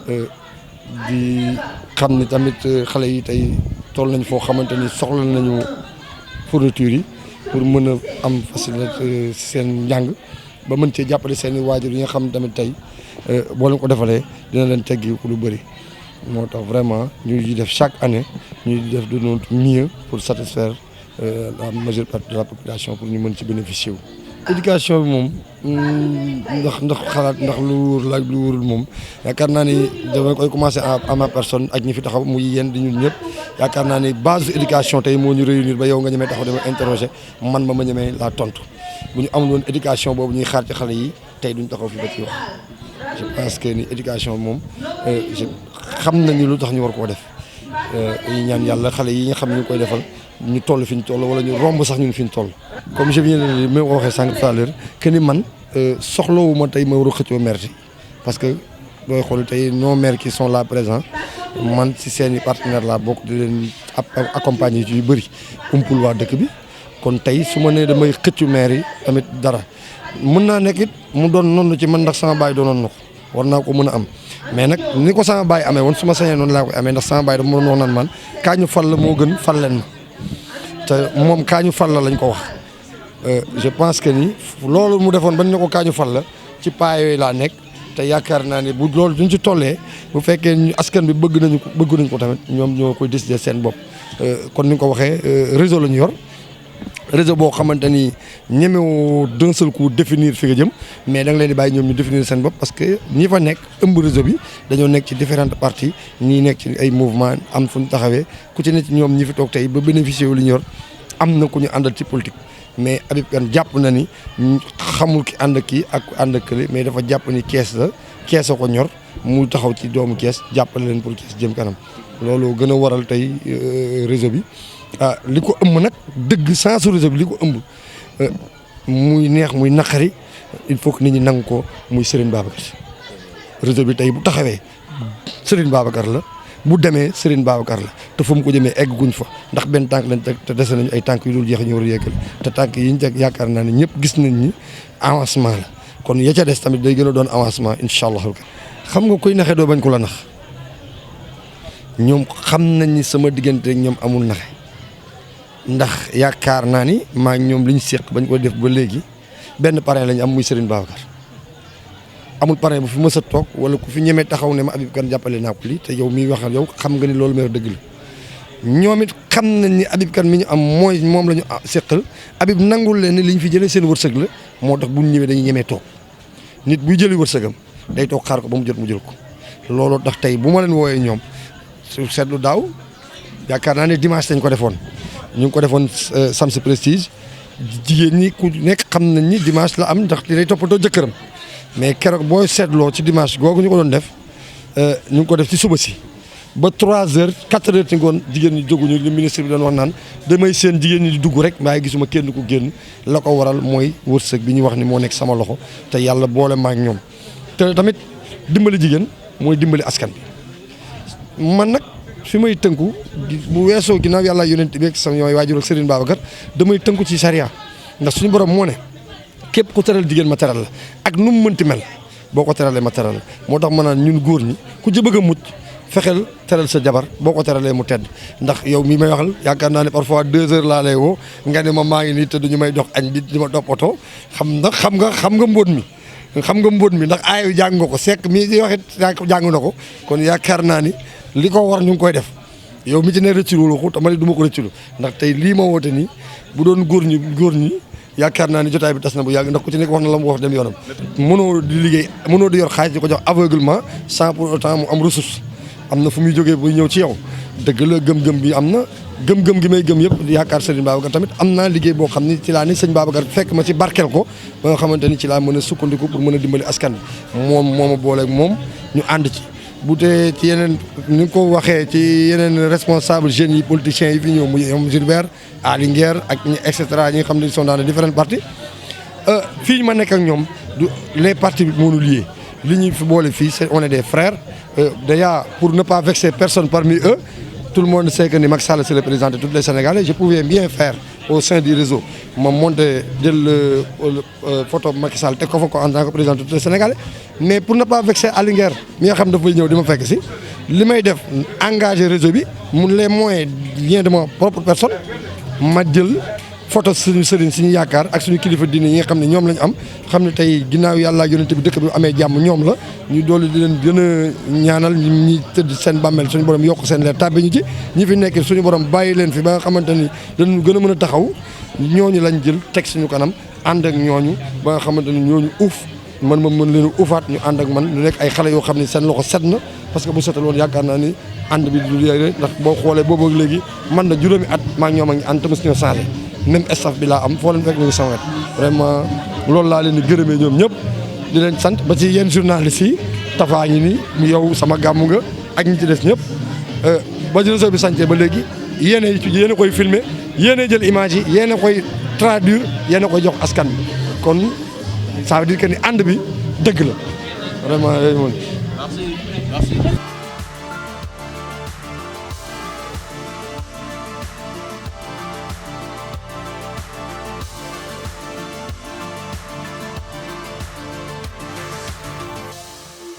di xam ni tamit xale yi tey toll nañ foo xamante ni soxla nañu fourniture yi pour mën a am facilité seen njàng ba mën cee jàppale seen i waajur yi nga xam tamit tey boo leen ko defalee dina leen teggi ku lu bëri moo tax vraiment ñu di def chaque année ñu di def de notre mieux pour satisfaire la majeure partie de la population pour ñu mën ci bénéficier wu. éducation bi moom ndax xalaat ndax lu wóor la lu wóorul moom yaakaar naa ni dama koy commencer à ma personne ak ñi fi taxaw muy yéen di ñun ñëpp yaakaar naa ni base éducation tey moo ñu réunir ba yow nga ñemee taxaw dama interroger man ma ñemee laa tontu bu ñu amul woon éducation boobu ñuy xaar ci xale yi tey duñ taxaw fi ba ci wax je pense que ni éducation moom xam nañu lu tax ñu war koo def ñu ñaan yàlla xale yi nga xam ne ñu koy defal ñu toll fi ñu toll wala ñu romb sax ñun fi ñu toll. comme je viens de le dire même waxee sànq tout à l'heure que ni man soxlawuma tey ma war a xëccoo maire yi parce que dooy xool tey nos maires qui sont là présents man ci seen i partenaires laa bokk di leen accompagner ci yu bëri umpul waa dëkk bi kon tey su ma nee damay xëccu maire yi tamit dara mën naa nekk it mu doon noonu ci man ndax sama baay doonoon na ko war naa ko mën a am mais nag ni ko sama baay amee woon su ma sañee noonu laa koy amee ndax sama baay dafa ma doon wax naan man kaa ñu fal la moo gën fal leen ma te moom kaa ñu fal la lañ ko wax. je pense que ni loolu mu defoon bañ ne ko kaañu fal la ci paa yooyu laa nekk te yaakaar naa ne bu loolu duñ ci tollee bu fekkee ñu askan bi bëgg nañ ko tamit ñoom ñoo koy décider seen bopp. kon ni nga ko waxee réseau la ñu yor réseau boo xamante ni ñemewoo d'un seul coup définir fi nga jëm mais da nga leen di bàyyi ñoom ñu définir seen bopp parce que ñi fa nekk ëmb réseau bi dañoo nekk ci différentes parties ñii nekk ci ay mouvement am fu ñu taxawee ku ci ne ci ñoom ñi fi toog tey ba bénéficier wu li ñu yor am na ku ñu àndal ci politique. mais Habib Kane jàpp na ni xamul ki ànd kii ak ànd ak kële mais dafa jàpp ni kees la kees a ko ñor mu taxaw ci doomu kees jàppale leen pour kees jëm kanam loolu gën a waral tey réseau bi li ko ëmb nag dëgg sensu réseau bi li ko ëmb muy neex muy naqari il faut que nit ñi nangu ko muy Serigne Babacar réseau bi tey bu taxawee Serigne Babacar la bu demee Serigne Babacar la te fu mu ko jëmee egg guñ fa ndax benn tànk lañ teg te dese nañu ay tànk yu dul jeex ñu war a yeggal te tànk yi ñu teg yaakaar naa ne ñëpp gis nañ ni avancement la kon ya ca des tamit day gën a doon avancement incha allah. xam nga koy naxee doo bañ ko la nax ñoom xam nañ ni sama diggante ak ñoom amul naxe ndax yaakaar naa ni maa ngi ñoom li ñu seq bañ ko def ba léegi benn parrain lañ am muy Serigne Babacar. amul parrain bu fi mës a toog wala ku fi ñemee taxaw ne ma Habib Kane jàppale naa ko lii te yow miy waxal yow xam nga ni loolu may wax dëgg la ñoom it xam nañ ni Habib Kane mi ñu am mooy moom la ñu seqal Habib nangul leen ni li ñu fi jëlee seen wërsëg la moo tax bu ñu ñëwee dañuy ñemee toog nit buy jëli wërsëgam day toog xaar ko ba mu jot mu jël ko. looloo tax tey bu ma leen wooyee ñoom su seetlu daaw yaakaar naa ne dimanche lañ ko defoon ñu ngi ko defoon Sams Prestige jigéen ñi ku nekk xam nañ ni dimanche la am ndax day toppatoo jëkkëram. mais keroog booy seetloo ci dimanche googu ñu ko doon def ñu ngi ko def ci suba si ba 3h 4h ci ngoon jigéen ñi jóguñu li ministre bi doon wax naan damay seen jigéen ñi di dugg rek waaye gisuma kenn ku génn la ko waral mooy wërsëg bi ñu wax ni moo nekk sama loxo te yàlla boole ma ak ñoom. te tamit dimbali jigéen mooy dimbali askan bi man nag fi may tënku bu weesoo ginnaaw yàlla yonent bi ak sama waajur ak Serigne Babacar damay tënku ci charia ndax suñu borom moo ne. képp ku teral jigéen ma teral la ak nu mu mënti mel boo ko teralee ma teral la moo tax ma naan ñun góor ñi ku ci bëgg a mucc fexeel teral sa jabar boo ko teralee mu tedd ndax yow mii may waxal yaakaar naa ne parfois 2 heures laa lay woo nga ne ma maa ngi nii te du ñu may dox añ di ma toppatoo xam nga mbóot mi ndax aayu jàng nga ko sekk mii di waxit jàng na ko kon yaakaar naa ni li ko war ñu ngi koy def yow mi ci ne rëcculu ko te ma ne du ma ko rëcculu ndax tey lii ma woote nii bu doon góor ñi yaakaar naa ni jotaay bi tas na bu yàgg ndax ku ci nekk wax na la mu wax dem yoonam. mënoo di liggéey mënoo di yor xaalis di ko jox aveuglement sans pour autant mu am ressource am na fu muy jógee bu ñëw ci yow dëgg la gëm-gëm bi am na gëm-gëm gi may gëm yëpp yaakaar Serigne Babacar tamit am naa liggéey boo xam ni ci laa ni sëñ Babacar fekk ma ci barkeel ko ba nga xamante ni ci laa mën a sukkandiku pour mën a dimbali askan bi moom moo ma booleeg moom ñu ànd ci. bu dee ci yeneen ni nga ko waxee ci yeneen responsable jeunes yi politiciens yi fi ñëw muy ñoom Gilbert Ali Nguer ak ñi et cetera ñi nga xam ne sont dans de différents partis fii ma nekk ak ñoom du les partis moo ñu lié li ñu fi boole fii c'est on est des frères déjà pour ne pas vexer personne parmi eux tout le monde sait que ni Macky Sall c'est le président de tous les Sénégalais je pouvais bien faire au sein du réseau ma monté jël photo Macky Sall teg ko fa ko en tant que président du Sénégal mais pour ne pas vexer Aly Nguer mi nga xam dafay ñëw di ma fekk si li may def engagé réseau bi mun les moyens liens de ma propre personne ma jël photo suñu sëriñ suñu yaakaar ak suñu kilifa diine yi nga xam ne ñoom lañu am xam ne tey ginnaaw yàlla ak yonent bi dëkk bi amee jàmm ñoom la ñu doolu di leen gën a ñaanal ñi tëdd seen bàmmeel suñu borom yokk seen leer tàbbi ñu ci ñi fi nekk suñu borom bàyyi leen fi ba nga xamante ni dañu gën a mën a taxaw ñooñu lañ jël teg suñu kanam ànd ak ñooñu ba nga xamante ni ñooñu uuf man ma mën leen ufaat ñu ànd ak man ñu nekk ay xale yoo xam ne seen loxo set na parce que bu setal woon yaakaar naa ni ànd bi du yére ndax boo xoolee boobu léegi man na juróomi at maa ñoom ak ñu ànd tamit ñoo changé même staff bi laa am foo leen fekk ñu ngi sama wet vraiment loolu laa leen di gërëmee ñoom ñëpp di leen sant ba ci yenn journalistes yi tafaa ñi ni yow sama gàmmu nga ak ñi ci des ñëpp ba réseau bi sàncee ba léegi yéen a koy filmer yéen a jël image yi yéen a koy traduire yéen a koy jox askan bi kon ça veut dire que ni ànd bi dëgg la vraiment yooyu moom. Merci.